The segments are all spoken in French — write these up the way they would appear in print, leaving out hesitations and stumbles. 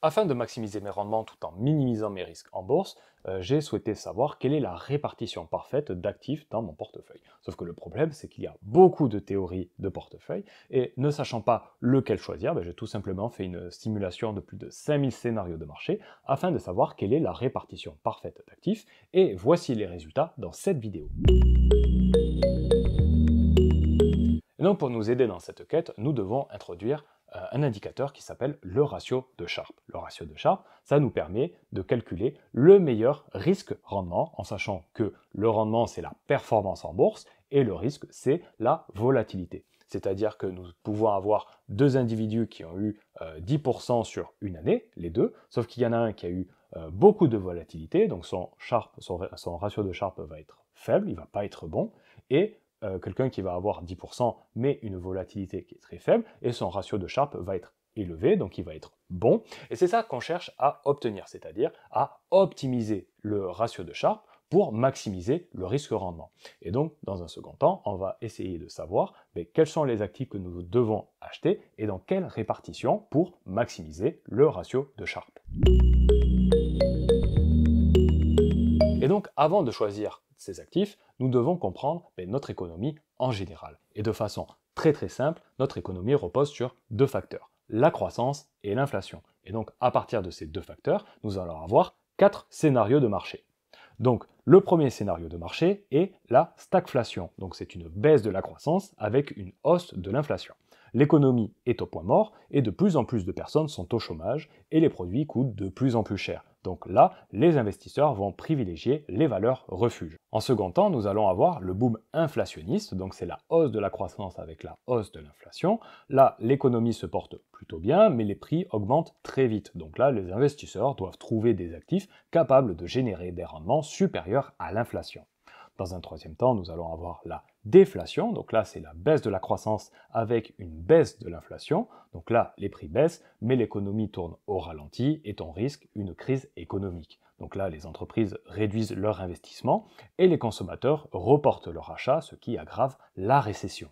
Afin de maximiser mes rendements tout en minimisant mes risques en bourse, j'ai souhaité savoir quelle est la répartition parfaite d'actifs dans mon portefeuille. Sauf que le problème, c'est qu'il y a beaucoup de théories de portefeuille, et ne sachant pas lequel choisir, j'ai tout simplement fait une simulation de plus de 5000 scénarios de marché afin de savoir quelle est la répartition parfaite d'actifs, et voici les résultats dans cette vidéo. Et donc pour nous aider dans cette quête, nous devons introduire un indicateur qui s'appelle le ratio de Sharpe. Le ratio de Sharpe, ça nous permet de calculer le meilleur risque-rendement, en sachant que le rendement, c'est la performance en bourse, et le risque, c'est la volatilité. C'est-à-dire que nous pouvons avoir deux individus qui ont eu 10% sur une année, les deux, sauf qu'il y en a un qui a eu beaucoup de volatilité, donc son ratio de Sharpe va être faible, il ne va pas être bon, et quelqu'un qui va avoir 10% mais une volatilité qui est très faible, et son ratio de Sharpe va être élevé, donc il va être bon. Et c'est ça qu'on cherche à obtenir, c'est-à-dire à optimiser le ratio de Sharpe pour maximiser le risque-rendement. Et donc, dans un second temps, on va essayer de savoir quels sont les actifs que nous devons acheter et dans quelle répartition pour maximiser le ratio de Sharpe. Et donc, avant de choisir ces actifs, nous devons comprendre notre économie en général. Et de façon très simple, notre économie repose sur deux facteurs, la croissance et l'inflation. Et donc, à partir de ces deux facteurs, nous allons avoir 4 scénarios de marché. Donc, le premier scénario de marché est la stagflation. Donc, c'est une baisse de la croissance avec une hausse de l'inflation. L'économie est au point mort et de plus en plus de personnes sont au chômage et les produits coûtent de plus en plus cher. Donc là, les investisseurs vont privilégier les valeurs refuges. En second temps, nous allons avoir le boom inflationniste, donc c'est la hausse de la croissance avec la hausse de l'inflation. Là, l'économie se porte plutôt bien, mais les prix augmentent très vite. Donc là, les investisseurs doivent trouver des actifs capables de générer des rendements supérieurs à l'inflation. Dans un troisième temps, nous allons avoir la déflation, donc là c'est la baisse de la croissance avec une baisse de l'inflation, donc là les prix baissent, mais l'économie tourne au ralenti et on risque une crise économique. Donc là les entreprises réduisent leur investissement et les consommateurs reportent leur achat, ce qui aggrave la récession.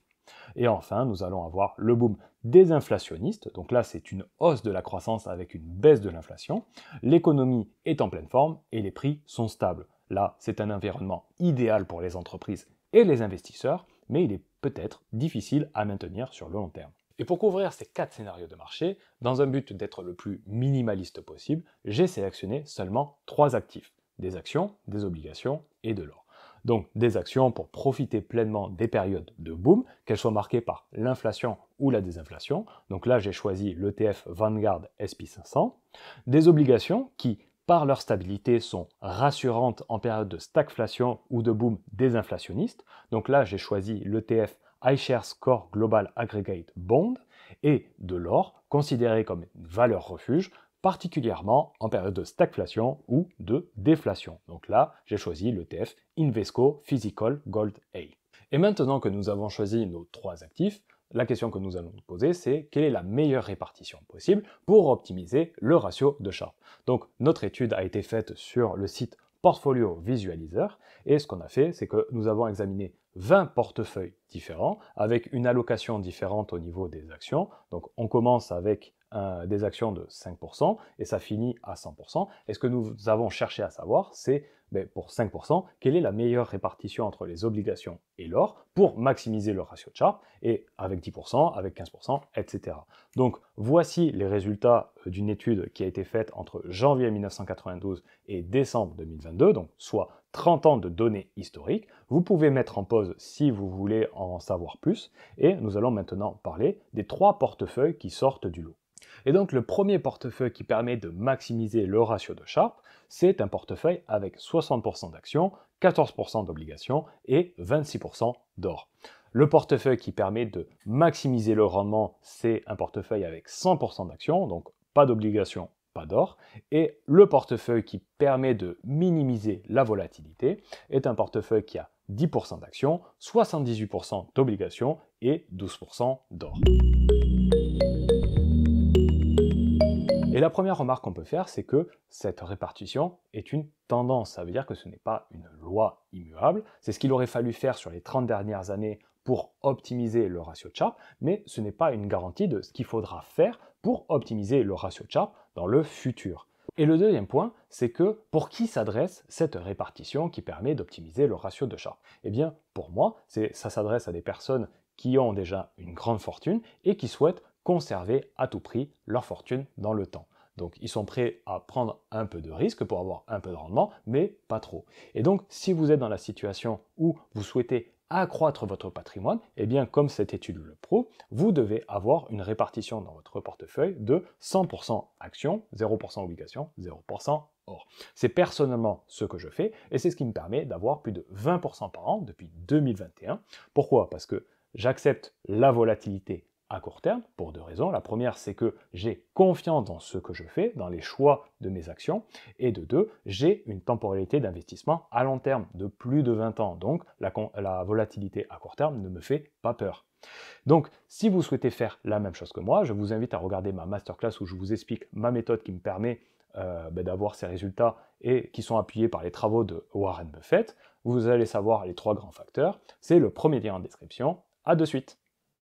Et enfin, nous allons avoir le boom désinflationniste, donc là c'est une hausse de la croissance avec une baisse de l'inflation, l'économie est en pleine forme et les prix sont stables. Là, c'est un environnement idéal pour les entreprises et les investisseurs, mais il est peut-être difficile à maintenir sur le long terme. Et pour couvrir ces 4 scénarios de marché, dans un but d'être le plus minimaliste possible, j'ai sélectionné seulement 3 actifs, des actions, des obligations et de l'or. Donc des actions pour profiter pleinement des périodes de boom, qu'elles soient marquées par l'inflation ou la désinflation. Donc là, j'ai choisi l'ETF Vanguard SP500. Des obligations qui, par leur stabilité, sont rassurantes en période de stagflation ou de boom désinflationniste. Donc là, j'ai choisi l'ETF iShares Core Global Aggregate Bond et de l'or, considéré comme une valeur refuge, particulièrement en période de stagflation ou de déflation. Donc là, j'ai choisi l'ETF Invesco Physical Gold A. Et maintenant que nous avons choisi nos 3 actifs, la question que nous allons nous poser, c'est quelle est la meilleure répartition possible pour optimiser le ratio de Sharpe. Donc notre étude a été faite sur le site Portfolio Visualizer, et ce qu'on a fait, c'est que nous avons examiné 20 portefeuilles différents, avec une allocation différente au niveau des actions. Donc on commence avec des actions de 5% et ça finit à 100%. Et ce que nous avons cherché à savoir, c'est pour 5%, quelle est la meilleure répartition entre les obligations et l'or pour maximiser le ratio de Sharpe, et avec 10%, avec 15%, etc. Donc voici les résultats d'une étude qui a été faite entre janvier 1992 et décembre 2022, donc soit 30 ans de données historiques. Vous pouvez mettre en pause si vous voulez en savoir plus, et nous allons maintenant parler des 3 portefeuilles qui sortent du lot. Et donc le premier portefeuille qui permet de maximiser le ratio de Sharpe, c'est un portefeuille avec 60% d'actions, 14% d'obligations et 26% d'or. Le portefeuille qui permet de maximiser le rendement, c'est un portefeuille avec 100% d'actions, donc pas d'obligations, pas d'or. Et le portefeuille qui permet de minimiser la volatilité est un portefeuille qui a 10% d'actions, 78% d'obligations et 12% d'or. Et la première remarque qu'on peut faire, c'est que cette répartition est une tendance. Ça veut dire que ce n'est pas une loi immuable. C'est ce qu'il aurait fallu faire sur les 30 dernières années pour optimiser le ratio de Sharpe, mais ce n'est pas une garantie de ce qu'il faudra faire pour optimiser le ratio de Sharpe dans le futur. Et le deuxième point, c'est que pour qui s'adresse cette répartition qui permet d'optimiser le ratio de Sharpe? Eh bien, pour moi, ça s'adresse à des personnes qui ont déjà une grande fortune et qui souhaitent conserver à tout prix leur fortune dans le temps. Donc, ils sont prêts à prendre un peu de risque pour avoir un peu de rendement, mais pas trop. Et donc, si vous êtes dans la situation où vous souhaitez accroître votre patrimoine, eh bien, comme cette étude le prouve, vous devez avoir une répartition dans votre portefeuille de 100% actions, 0% obligations, 0% or. C'est personnellement ce que je fais et c'est ce qui me permet d'avoir plus de 20% par an depuis 2021. Pourquoi? Parce que j'accepte la volatilité à court terme pour deux raisons. La première, c'est que j'ai confiance dans ce que je fais, dans les choix de mes actions. Et de deux, j'ai une temporalité d'investissement à long terme de plus de 20 ans. Donc, la volatilité à court terme ne me fait pas peur. Donc, si vous souhaitez faire la même chose que moi, je vous invite à regarder ma masterclass où je vous explique ma méthode qui me permet d'avoir ces résultats et qui sont appuyés par les travaux de Warren Buffett. Vous allez savoir les trois grands facteurs. C'est le premier lien en description. À de suite.